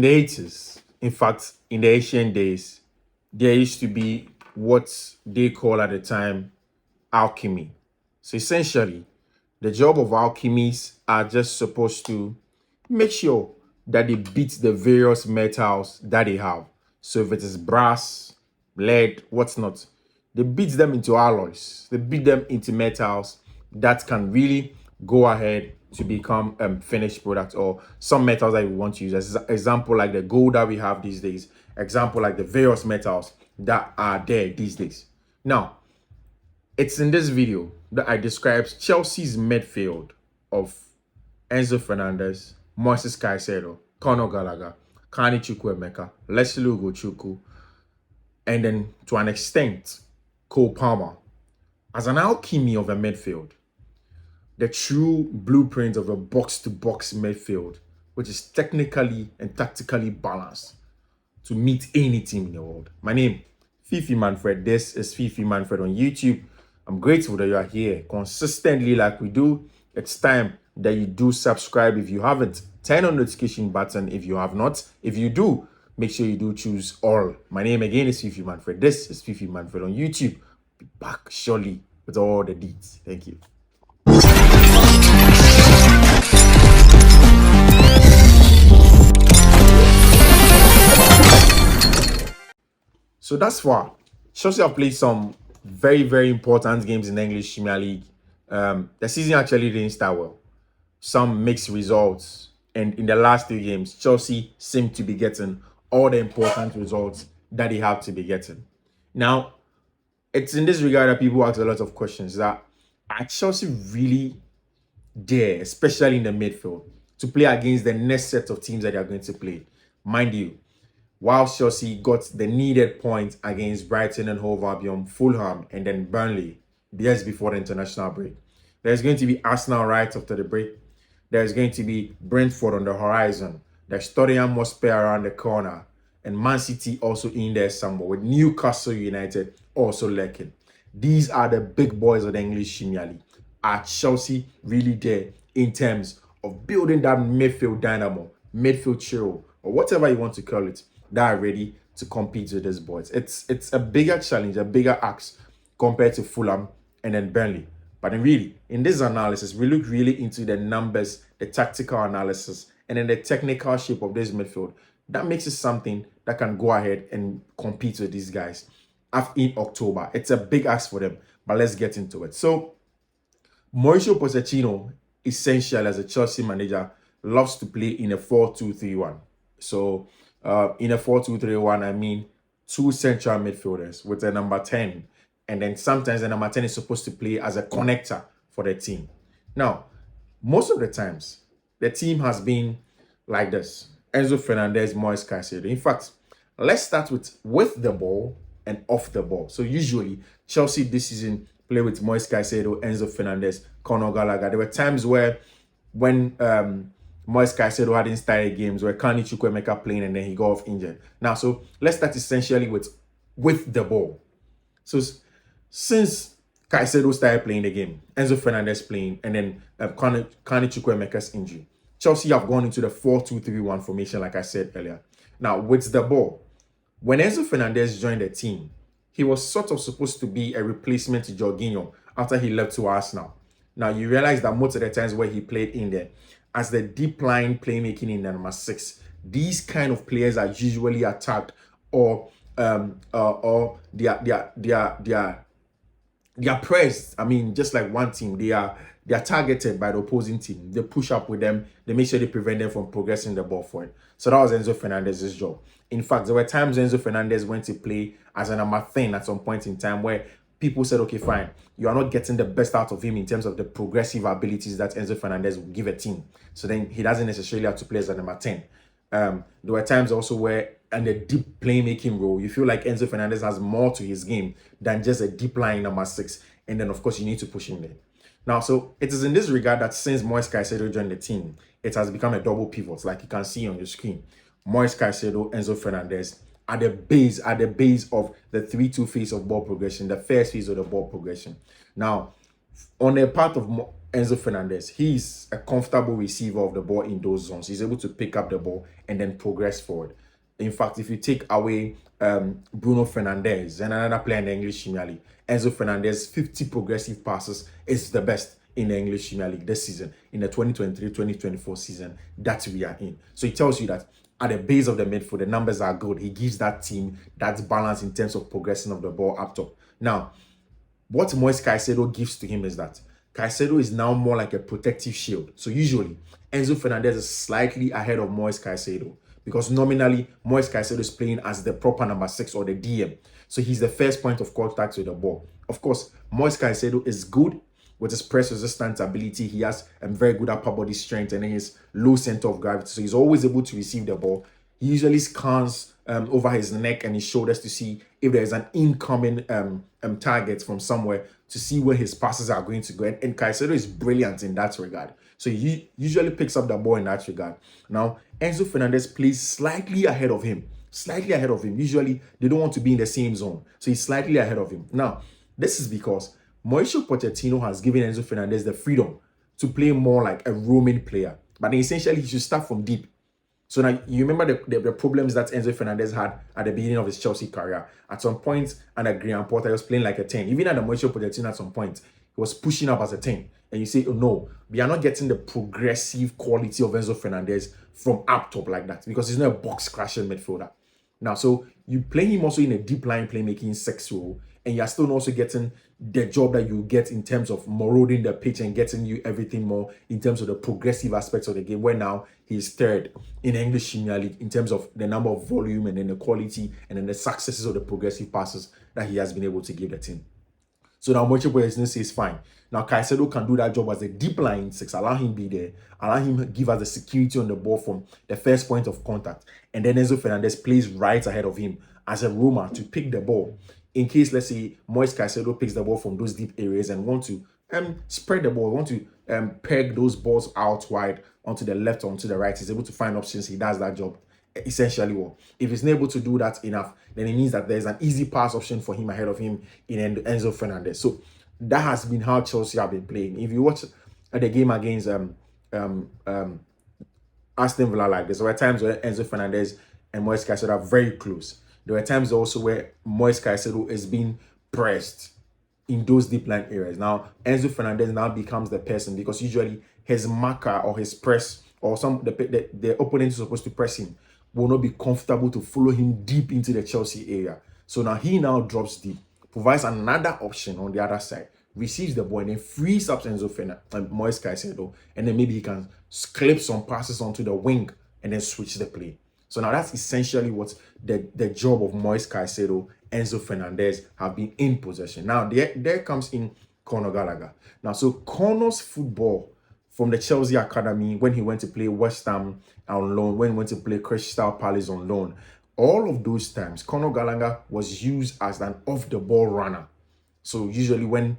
the 80s, in fact, in the ancient days, there used to be what they call at the time alchemy. So essentially, the job of alchemies are just supposed to make sure that they beat the various metals that they have. So if it is brass, lead, what's not, they beat them into alloys. They beat them into metals that can really go ahead to become finished product, or some metals that we want to use. As an example, like the gold that we have these days. Example, like the various metals that are there these days. Now, it's in this video that I describe Chelsea's midfield of Enzo Fernandez, Moises Caicedo, Conor Gallagher, Kani Chukwuemeka, Leslie Ugochukwu, and then to an extent, Cole Palmer, as an alchemy of a midfield. The true blueprint of a box-to-box midfield, which is technically and tactically balanced to meet any team in the world. My name, Fiifi-Manfred. This is Fiifi-Manfred on YouTube. I'm grateful that you are here consistently like we do. It's time that you do subscribe if you haven't. Turn on the notification button if you have not. If you do, make sure you do choose all. My name again is Fiifi-Manfred. This is Fiifi-Manfred on YouTube. Be back shortly with all the deeds. Thank you. So that's far, Chelsea have played some very, very important games in the English Premier League. The season actually didn't start well. Some mixed results. And in the last 3 games, Chelsea seemed to be getting all the important results that they have to be getting. Now, it's in this regard that people ask a lot of questions that are Chelsea really there, especially in the midfield, to play against the next set of teams that they are going to play? Mind you, while Chelsea got the needed point against Brighton and Hove Albion, Fulham, and then Burnley just before the international break, there's going to be Arsenal right after the break. There's going to be Brentford on the horizon. There's Tottenham Hotspur around the corner, and Man City also in there somewhere, with Newcastle United also lurking. These are the big boys of the English Premier League. Are Chelsea really there in terms of building that midfield dynamo, midfield trio, or whatever you want to call it, that are ready to compete with these boys? It's a bigger challenge, a bigger ask compared to Fulham and then Burnley. But then really, in this analysis, we look really into the numbers, the tactical analysis, and then the technical shape of this midfield. That makes it something that can go ahead and compete with these guys in October. It's a big ask for them, but let's get into it. So, Mauricio Pochettino, essentially as a Chelsea manager, loves to play in a 4-2-3-1. So, in a 4-2-3-1, I mean 2 central midfielders with a number 10. And then sometimes the number 10 is supposed to play as a connector for the team. Now, most of the times, the team has been like this: Enzo Fernandez, Moises Caicedo. In fact, let's start with the ball and off the ball. So usually, Chelsea this season play with Moises Caicedo, Enzo Fernandez, Conor Gallagher. There were times where when Moises Caicedo hadn't started games, where Kani Chukwuemeka playing and then he got off injured. Now, so let's start essentially with the ball. So since Caicedo started playing the game, Enzo Fernandez playing, and then Kani Chukwuemeka's injury, Chelsea have gone into the 4-2-3-1 formation, like I said earlier. Now, with the ball, when Enzo Fernandez joined the team, he was sort of supposed to be a replacement to Jorginho after he left to Arsenal. Now, you realize that most of the times where he played in there, as the deep line playmaking in the number 6, these kind of players are usually attacked or they are pressed. I mean, just like one team, they are targeted by the opposing team. They push up with them. They make sure they prevent them from progressing the ball forward. So that was Enzo Fernandez's job. In fact, there were times Enzo Fernandez went to play as a number 10 at some point in time where people said, okay, fine, you are not getting the best out of him in terms of the progressive abilities that Enzo Fernandez will give a team. So then he doesn't necessarily have to play as a number 10. There were times also where in the deep playmaking role, you feel like Enzo Fernandez has more to his game than just a deep line number 6. And then, of course, you need to push him there. Now, so it is in this regard that since Moises Caicedo joined the team, it has become a double pivot, like you can see on your screen. Moises Caicedo, Enzo Fernandez at the base of the 3-2 phase of ball progression, the first phase of the ball progression. Now, on the part of Enzo Fernandez. He's a comfortable receiver of the ball in those zones. He's able to pick up the ball and then progress forward. In fact, if you take away Bruno Fernandes and another player in the English Premier League, Enzo Fernandez, 50 progressive passes is the best in the English Premier League this season, in the 2023-2024 season that we are in. So it tells you that at the base of the midfield, the numbers are good. He gives that team that balance in terms of progressing of the ball up top. Now, what Moise Caicedo gives to him is that Caicedo is now more like a protective shield. So usually, Enzo Fernandez is slightly ahead of Moise Caicedo because nominally, Moise Caicedo is playing as the proper number 6 or the DM. So he's the first point of contact with the ball. Of course, Moise Caicedo is good with his press resistant ability. He has very good upper body strength and his low center of gravity. So he's always able to receive the ball. He usually scans over his neck and his shoulders to see if there is an incoming target from somewhere, to see where his passes are going to go. And Caicedo is brilliant in that regard. So he usually picks up the ball in that regard. Now, Enzo Fernandez plays slightly ahead of him. Slightly ahead of him. Usually, they don't want to be in the same zone. So he's slightly ahead of him. Now, this is because Mauricio Pochettino has given Enzo Fernandez the freedom to play more like a roaming player. But essentially, he should start from deep. So now you remember the problems that Enzo Fernandez had at the beginning of his Chelsea career. At some point, under Graham Potter, he was playing like a 10. Even under Mauricio Pochettino, at some point, he was pushing up as a 10. And you say, oh no, we are not getting the progressive quality of Enzo Fernandez from up top like that, because he's not a box crashing midfielder. Now, so you play him also in a deep line playmaking 6 role, and you're still also getting the job that you get in terms of marauding the pitch and getting you everything more in terms of the progressive aspects of the game, where now he's third in the English Premier League in terms of the number of volume and then the quality and then the successes of the progressive passes that he has been able to give the team. So now Mauricio Pochettino says fine. Now Caicedo can do that job as a deep line 6. Allow him be there. Allow him give us the security on the ball from the first point of contact. And then Enzo Fernandez plays right ahead of him as a roamer to pick the ball. In case, let's say, Moise Caicedo picks the ball from those deep areas and want to spread the ball, want to peg those balls out wide onto the left or onto the right, he's able to find options. He does that job essentially well. If he's not able to do that enough, then it means that there's an easy pass option for him ahead of him in Enzo Fernandez. So that has been how Chelsea have been playing. If you watch the game against Aston Villa like this, there were times where Enzo Fernandez and Moise Caicedo are very close. There were times also where Moise Caicedo is being pressed in those deep line areas. Now, Enzo Fernandez now becomes the person, because usually his marker or his press or the opponent is supposed to press him will not be comfortable to follow him deep into the Chelsea area. So now he now drops deep, provides another option on the other side, receives the ball, and then frees up Enzo Fernandez and Moise Caicedo, and then maybe he can clip some passes onto the wing and then switch the play. So now that's essentially what the job of Moise Caicedo, Enzo Fernandez have been in possession. Now there comes in Conor Gallagher. Now, so Conor's football from the Chelsea Academy, when he went to play West Ham on loan, when he went to play Crystal Palace on loan, all of those times, Conor Gallagher was used as an off-the-ball runner. So usually when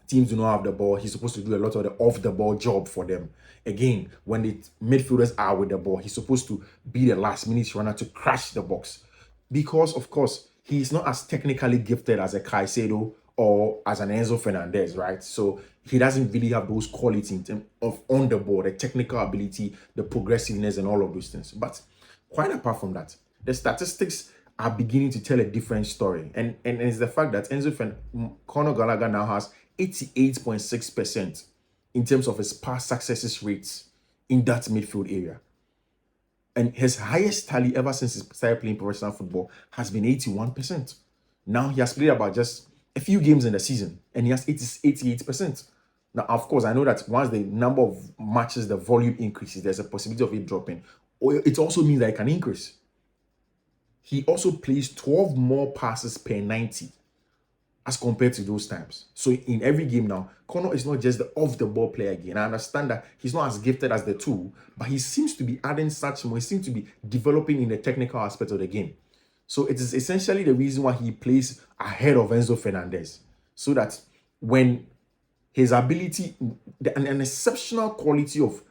teams do not have the ball, he's supposed to do a lot of the off-the-ball job for them. Again, when the midfielders are with the ball, he's supposed to be the last-minute runner to crash the box. Because, of course, he's not as technically gifted as a Caicedo or as an Enzo Fernandez, right? So he doesn't really have those qualities in terms of on the ball, the technical ability, the progressiveness, and all of those things. But quite apart from that, the statistics are beginning to tell a different story. And it's the fact that Conor Gallagher now has 88.6% in terms of his pass successes rates in that midfield area. And his highest tally ever since he started playing professional football has been 81%. Now he has played about just a few games in the season, and he has 88%. Now, of course, I know that once the number of matches, the volume increases, there's a possibility of it dropping. Or it also means that it can increase. He also plays 12 more passes per 90 as compared to those times. So in every game now, Conor is not just the off-the-ball player again. I understand that he's not as gifted as the two, but he seems to be adding such more. He seems to be developing in the technical aspect of the game. So it is essentially the reason why he plays ahead of Enzo Fernandez. So that when his ability, an exceptional quality of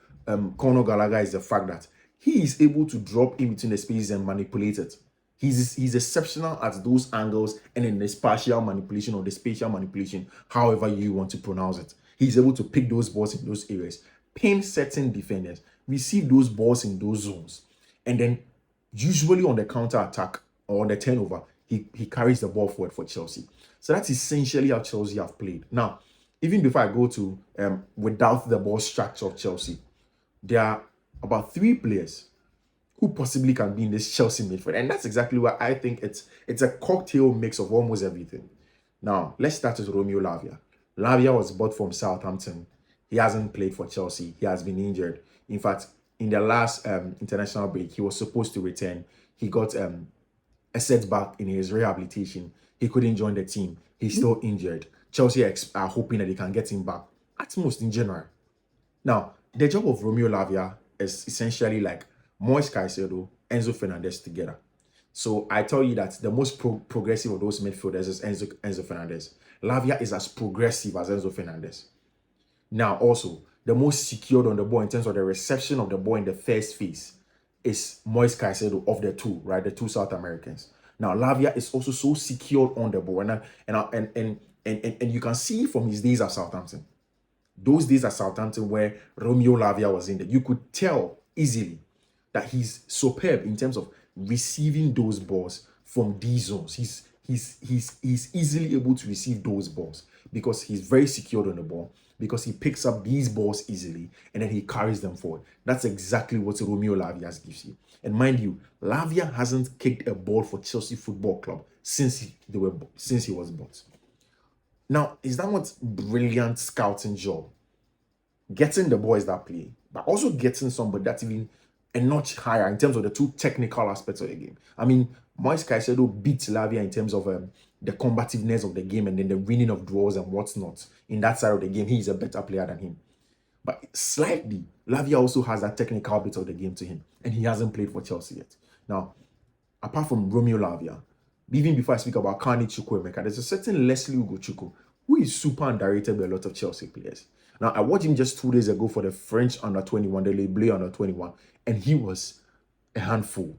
Conor Gallagher is the fact that he is able to drop in between the spaces and manipulate it. He's exceptional at those angles and in the spatial manipulation or the spatial manipulation, however you want to pronounce it. He's able to pick those balls in those areas, pin certain defenders, receive those balls in those zones, and then usually on the counter attack or on the turnover, he carries the ball forward for Chelsea. So that's essentially how Chelsea have played. Now, even before I go to without the ball structure of Chelsea, there are about 3 players who possibly can be in this Chelsea midfield. And that's exactly why I think it's a cocktail mix of almost everything. Now, let's start with Romeo Lavia. Lavia was bought from Southampton. He hasn't played for Chelsea. He has been injured. In fact, in the last international break, he was supposed to return. He got a setback in his rehabilitation. He couldn't join the team. He's still injured. Chelsea are hoping that they can get him back at most in January. Now, the job of Romeo Lavia is essentially like Moise Caicedo, Enzo Fernandez together. So I tell you that the most progressive of those midfielders is Enzo Fernandez. Lavia is as progressive as Enzo Fernandez. Now, also, the most secured on the ball in terms of the reception of the ball in the first phase is Moise Caicedo of the two, right? The two South Americans. Now, Lavia is also so secured on the ball, and you can see from his days at Southampton. Those days at Southampton where Romeo Lavia was in there, you could tell easily that he's superb in terms of receiving those balls from these zones. He's easily able to receive those balls because he's very secured on the ball, because he picks up these balls easily and then he carries them forward. That's exactly what Romeo Lavia gives you. And mind you, Lavia hasn't kicked a ball for Chelsea Football Club since he was bought. Now, is that not brilliant scouting job? Getting the boys that play, but also getting somebody that's even a notch higher in terms of the two technical aspects of the game. I mean, Moise Caicedo beats Lavia in terms of the combativeness of the game and then the winning of draws and what's not. In that side of the game, he's a better player than him. But slightly, Lavia also has that technical bit of the game to him, and he hasn't played for Chelsea yet. Now, apart from Romeo Lavia, even before I speak about Carney Chukwuemeka, there's a certain Leslie Ugochukwu who is super underrated by a lot of Chelsea players. Now, I watched him just 2 days ago for the French under-21, the Le Bleu under-21, and he was a handful.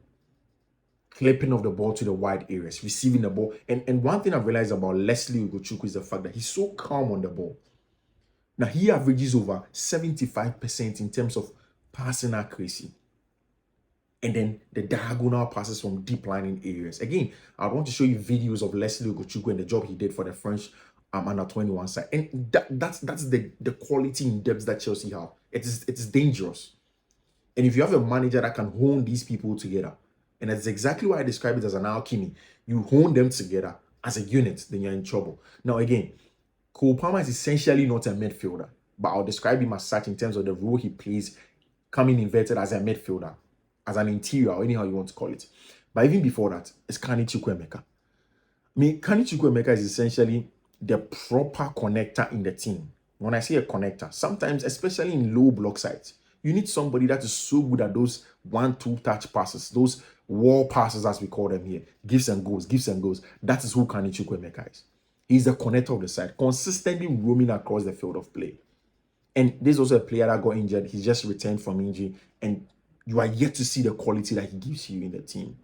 Clipping of the ball to the wide areas, receiving the ball. And one thing I've realized about Leslie Ugochukwu is the fact that he's so calm on the ball. Now, he averages over 75% in terms of passing accuracy. And then the diagonal passes from deep lying areas. Again, I want to show you videos of Leslie Ugochukwu and the job he did for the French under 21 side. And that's the quality in depth that Chelsea have. It's dangerous. And if you have a manager that can hone these people together, and that's exactly why I describe it as an alchemy, you hone them together as a unit, then you're in trouble. Now, again, Cole Palmer is essentially not a midfielder, but I'll describe him as such in terms of the role he plays, coming inverted as a midfielder, as an interior, or anyhow you want to call it. But even before that, it's Carney Chukwuemeka. I mean, Carney Chukwuemeka is essentially the proper connector in the team. When I say a connector, sometimes, especially in low block sites, you need somebody that is so good at those 1-2 touch passes, those wall passes as we call them here, gives and goes. That is who Carney Chukwuemeka is. He's the connector of the side, consistently roaming across the field of play. And there's also a player that got injured. He just returned from injury, and you are yet to see the quality that he gives you in the team.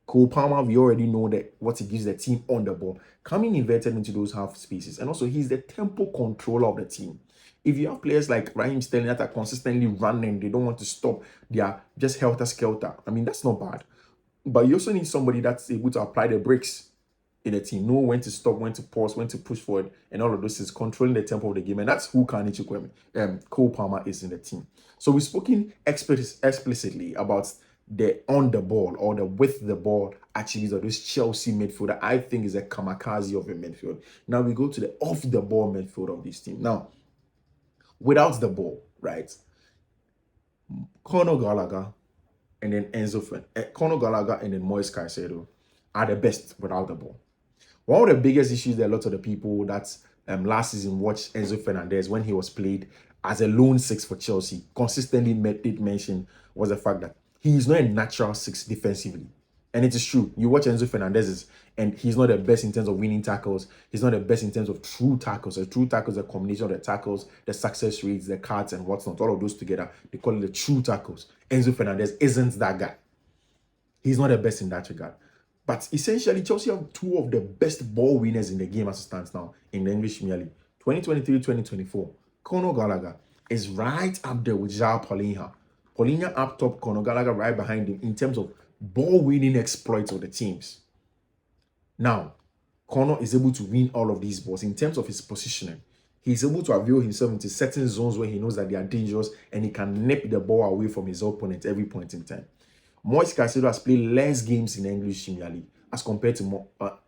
Cole Palmer, we already know that what he gives the team on the ball, coming inverted into those half spaces. And also, he's the tempo controller of the team. If you have players like Raheem Sterling that are consistently running, they don't want to stop, they are just helter-skelter. I mean, that's not bad. But you also need somebody that's able to apply the brakes in the team, know when to stop, when to pause, when to push forward, and all of this is controlling the tempo of the game. And that's who Carney Chukwuemeka, Cole Palmer is in the team. So we've spoken explicitly about the on the ball or the with the ball attributes of this Chelsea midfielder. I think is a kamikaze of a midfield. Now we go to the off the ball midfield of this team. Now, without the ball, right? Conor Gallagher and then Conor Gallagher and then Moise Caicedo are the best without the ball. One of the biggest issues that a lot of the people that last season watched Enzo Fernandez when he was played as a lone six for Chelsea consistently did mention was the fact that he is not a natural six defensively. And it is true. You watch Enzo Fernandez's, and he's not the best in terms of winning tackles. He's not the best in terms of true tackles. A true tackle is a combination of the tackles, the success rates, the cards, and what's not. All of those together, they call it the true tackles. Enzo Fernandez isn't that guy. He's not the best in that regard. But essentially, Chelsea have two of the best ball winners in the game as it stands now in the English Premier League. 2023-2024, Conor Gallagher is right up there with João Paulinho. Paulinho up top, Conor Gallagher right behind him in terms of ball-winning exploits of the teams. Now, Conor is able to win all of these balls in terms of his positioning. He's able to avail himself into certain zones where he knows that they are dangerous and he can nip the ball away from his opponent every point in time. Moise Caicedo has played less games in the English Premier League as compared to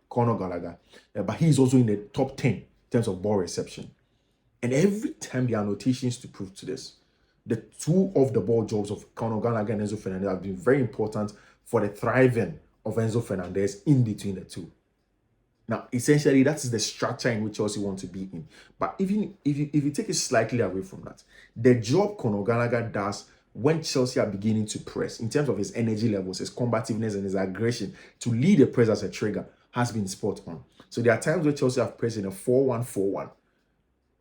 Conor Gallagher, but he's also in the top 10 in terms of ball reception. And every time there are notations to prove to this, the two of the ball jobs of Conor Gallagher and Enzo Fernandez have been very important for the thriving of Enzo Fernandez in between the two. Now, essentially, that is the structure in which Chelsea want to be in. But even if you take it slightly away from that, the job Conor Gallagher does when Chelsea are beginning to press, in terms of his energy levels, his combativeness, and his aggression to lead the press as a trigger, has been spot on. So there are times where Chelsea have pressed in a 4-1-4-1.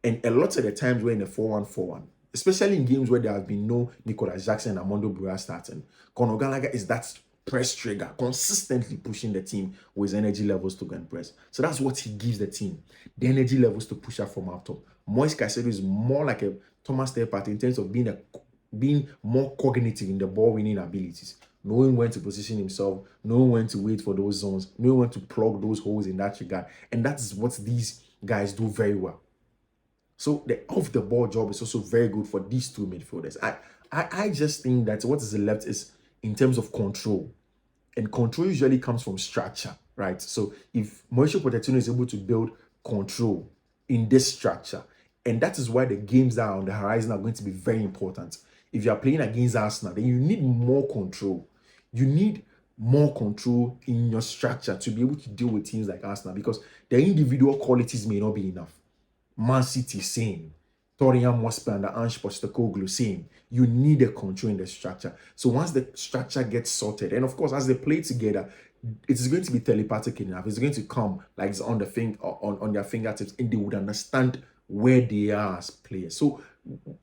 And a lot of the times we're in a 4-1-4-1, especially in games where there have been no Nicolas Jackson and Armando Broja starting. Conor Gallagher is that press trigger, consistently pushing the team with his energy levels to go and press. So that's what he gives the team, the energy levels to push up from up top. Moise Caicedo is more like a Thomas Partey in terms of being more cognitive in the ball-winning abilities, knowing when to position himself, knowing when to wait for those zones, knowing when to plug those holes in that regard. And that's what these guys do very well. So the off-the-ball job is also very good for these two midfielders. I just think that what is left is in terms of control. And control usually comes from structure, right? So if Mauricio Pochettino is able to build control in this structure, and that is why the games that are on the horizon are going to be very important. If you are playing against Arsenal, then you need more control. You need more control in your structure to be able to deal with teams like Arsenal, because their individual qualities may not be enough. Man City, same. Tottenham Hotspur and Ange Postecoglou, same. You need a control in the structure. So once the structure gets sorted, and of course, as they play together, it is going to be telepathic enough. It's going to come like it's on their fingertips, and they would understand where they are as players. So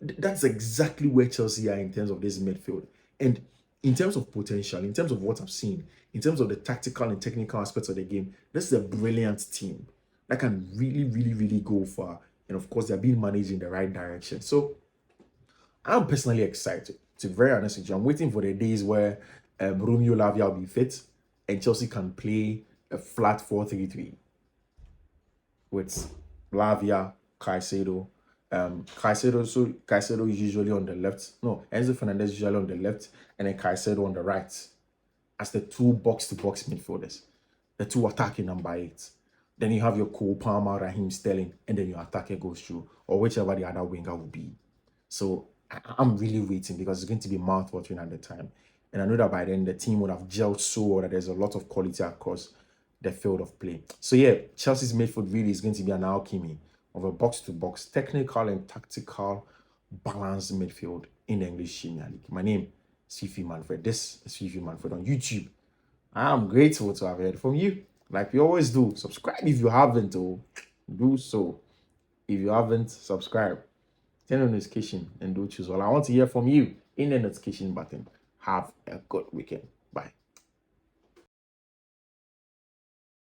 that's exactly where Chelsea are in terms of this midfield. And in terms of potential, in terms of what I've seen, in terms of the tactical and technical aspects of the game, this is a brilliant team that can really, really, really go far. And of course, they're being managed in the right direction. So I'm personally excited, to be very honest with you. I'm waiting for the days where Romeo Lavia will be fit and Chelsea can play a flat 4-3-3 with Lavia, Caicedo. Caicedo is usually on the left. No, Enzo Fernandez is usually on the left, and then Caicedo on the right as the two box-to-box midfielders, the two attacking number 8. Then you have your Cole Palmer, Raheem Sterling, and then your attacker goes through, or whichever the other winger will be. So I'm really waiting, because it's going to be mouth-watering at the time. And I know that by then the team would have gelled so well that there's a lot of quality across the field of play. So yeah, Chelsea's midfield really is going to be an alchemy of a box-to-box, technical and tactical, balanced midfield in the English Premier League. My name is Fiifi-Manfred. This is Fiifi-Manfred on YouTube. I am grateful to have heard from you. Like we always do, subscribe if you haven't, or do so. If you haven't, subscribe. Turn on notification and do choose all. I want to hear from you in the notification button. Have a good weekend.